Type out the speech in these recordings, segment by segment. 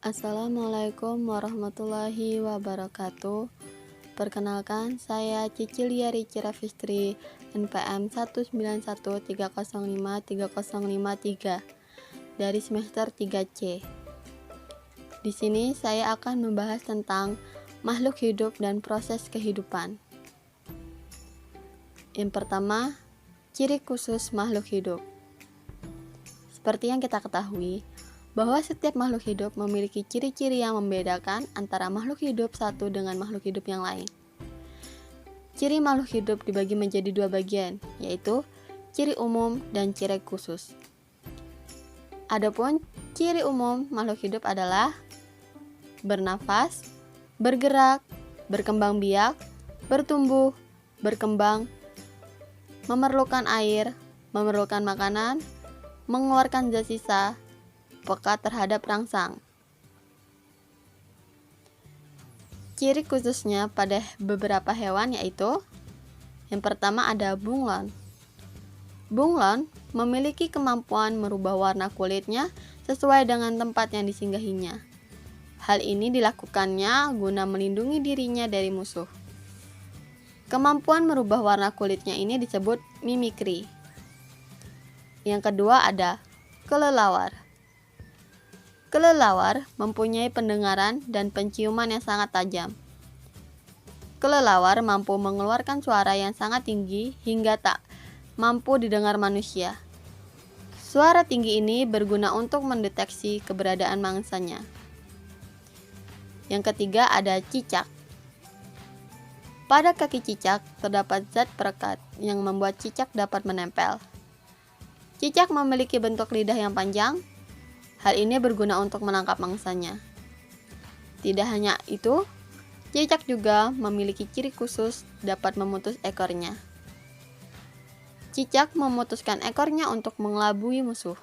Assalamualaikum warahmatullahi wabarakatuh. Perkenalkan, saya Cicilia Rici Rafistri, NPM 191305303 dari semester 3C. Di sini saya akan membahas tentang makhluk hidup dan proses kehidupan. Yang pertama, ciri khusus makhluk hidup. Seperti yang kita ketahui, bahwa setiap makhluk hidup memiliki ciri-ciri yang membedakan antara makhluk hidup satu dengan makhluk hidup yang lain. Ciri makhluk hidup dibagi menjadi dua bagian, yaitu ciri umum dan ciri khusus. Adapun ciri umum makhluk hidup adalah bernafas, bergerak, berkembang biak, bertumbuh, berkembang, memerlukan air, memerlukan makanan, mengeluarkan zat sisa, peka terhadap rangsang. Ciri khususnya pada beberapa hewan yaitu yang pertama ada bunglon. Bunglon memiliki kemampuan merubah warna kulitnya sesuai dengan tempat yang disinggahinya. Hal ini dilakukannya guna melindungi dirinya dari musuh. Kemampuan merubah warna kulitnya ini disebut mimikri. Yang kedua ada kelelawar. Kelelawar mempunyai pendengaran dan penciuman yang sangat tajam. Kelelawar mampu mengeluarkan suara yang sangat tinggi hingga tak mampu didengar manusia. Suara tinggi ini berguna untuk mendeteksi keberadaan mangsanya. Yang ketiga ada cicak. Pada kaki cicak terdapat zat perekat yang membuat cicak dapat menempel. Cicak memiliki bentuk lidah yang panjang. Hal ini berguna untuk menangkap mangsanya. Tidak hanya itu, cicak juga memiliki ciri khusus dapat memutus ekornya. Cicak memutuskan ekornya untuk mengelabui musuh.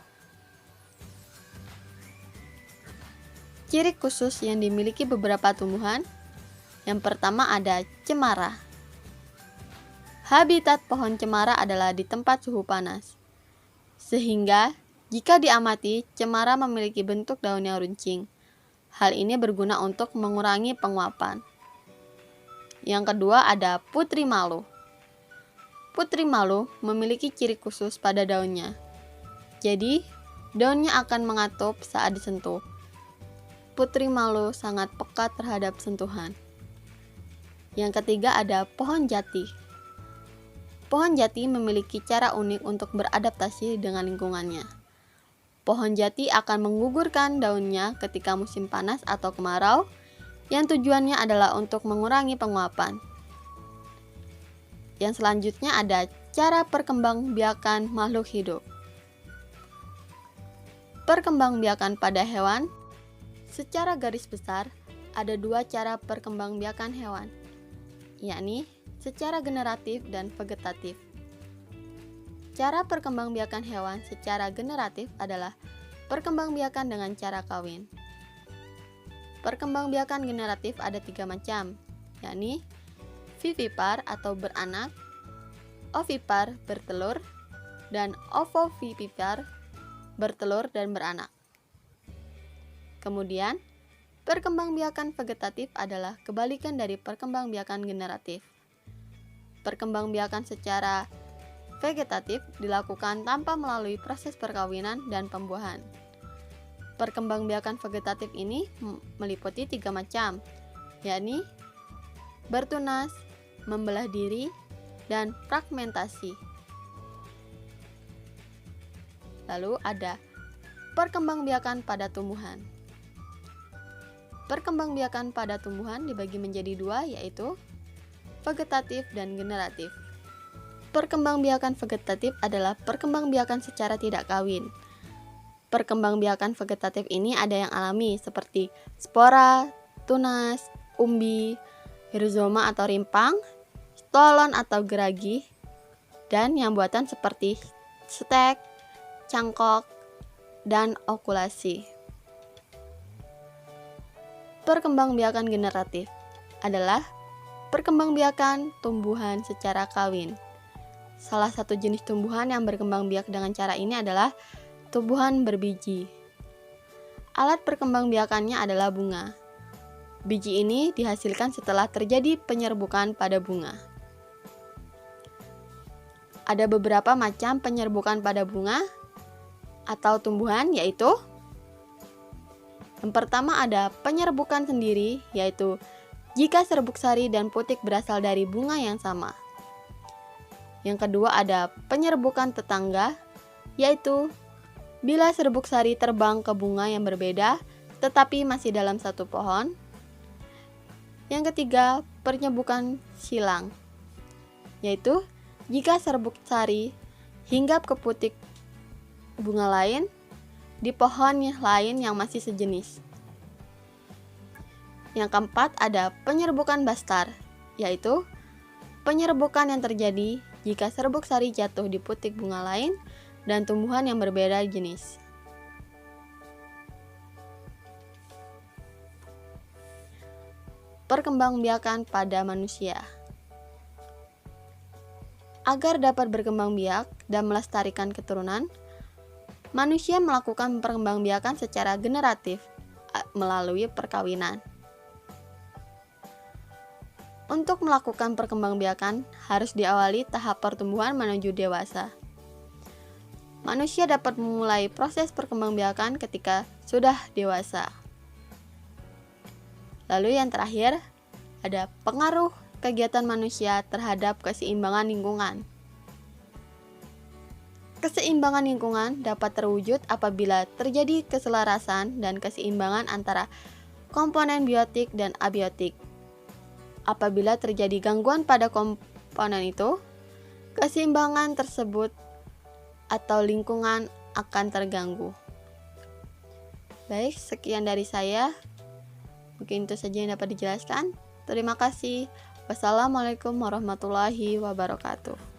Ciri khusus yang dimiliki beberapa tumbuhan. Yang pertama ada cemara. Habitat pohon cemara adalah di tempat suhu panas. Sehingga jika diamati, cemara memiliki bentuk daun yang runcing. Hal ini berguna untuk mengurangi penguapan. Yang kedua ada putri malu. Putri malu memiliki ciri khusus pada daunnya. Jadi, daunnya akan mengatup saat disentuh. Putri malu sangat peka terhadap sentuhan. Yang ketiga ada pohon jati. Pohon jati memiliki cara unik untuk beradaptasi dengan lingkungannya. Pohon jati akan menggugurkan daunnya ketika musim panas atau kemarau, yang tujuannya adalah untuk mengurangi penguapan. Yang selanjutnya ada cara perkembangbiakan makhluk hidup. Perkembangbiakan pada hewan, secara garis besar, ada dua cara perkembangbiakan hewan, yakni secara generatif dan vegetatif. Cara perkembangbiakan hewan secara generatif adalah perkembangbiakan dengan cara kawin. Perkembangbiakan generatif ada 3 macam, yakni vivipar atau beranak, ovipar bertelur, dan ovovivipar bertelur dan beranak. Kemudian, perkembangbiakan vegetatif adalah kebalikan dari perkembangbiakan generatif. Perkembangbiakan secara vegetatif dilakukan tanpa melalui proses perkawinan dan pembuahan. Perkembangbiakan vegetatif ini meliputi 3 macam, yakni bertunas, membelah diri, dan fragmentasi. Lalu ada perkembangbiakan pada tumbuhan. Perkembangbiakan pada tumbuhan dibagi menjadi 2, yaitu vegetatif dan generatif. Perkembangbiakan vegetatif adalah perkembangbiakan secara tidak kawin. Perkembangbiakan vegetatif ini ada yang alami seperti spora, tunas, umbi, rizoma atau rimpang, stolon atau geragi, dan yang buatan seperti stek, cangkok, dan okulasi. Perkembangbiakan generatif adalah perkembangbiakan tumbuhan secara kawin. Salah satu jenis tumbuhan yang berkembang biak dengan cara ini adalah tumbuhan berbiji. Alat perkembangbiakannya adalah bunga. Biji ini dihasilkan setelah terjadi penyerbukan pada bunga. Ada beberapa macam penyerbukan pada bunga atau tumbuhan, yaitu yang pertama ada penyerbukan sendiri, yaitu jika serbuk sari dan putik berasal dari bunga yang sama. Yang kedua ada penyerbukan tetangga, yaitu bila serbuk sari terbang ke bunga yang berbeda tetapi masih dalam satu pohon. Yang ketiga, penyerbukan silang, yaitu jika serbuk sari hinggap ke putik bunga lain di pohon lain yang masih sejenis. Yang keempat ada penyerbukan bastar, yaitu penyerbukan yang terjadi jika serbuk sari jatuh di putik bunga lain dan tumbuhan yang berbeda jenis. Perkembangbiakan pada manusia. Agar dapat berkembang biak dan melestarikan keturunan, manusia melakukan perkembangbiakan secara generatif melalui perkawinan. Untuk melakukan perkembangbiakan harus diawali tahap pertumbuhan menuju dewasa. Manusia dapat memulai proses perkembangbiakan ketika sudah dewasa. Lalu yang terakhir, ada pengaruh kegiatan manusia terhadap keseimbangan lingkungan. Keseimbangan lingkungan dapat terwujud apabila terjadi keselarasan dan keseimbangan antara komponen biotik dan abiotik. Apabila terjadi gangguan pada komponen itu, keseimbangan tersebut atau lingkungan akan terganggu. Baik, sekian dari saya. Mungkin itu saja yang dapat dijelaskan. Terima kasih. Wassalamualaikum warahmatullahi wabarakatuh.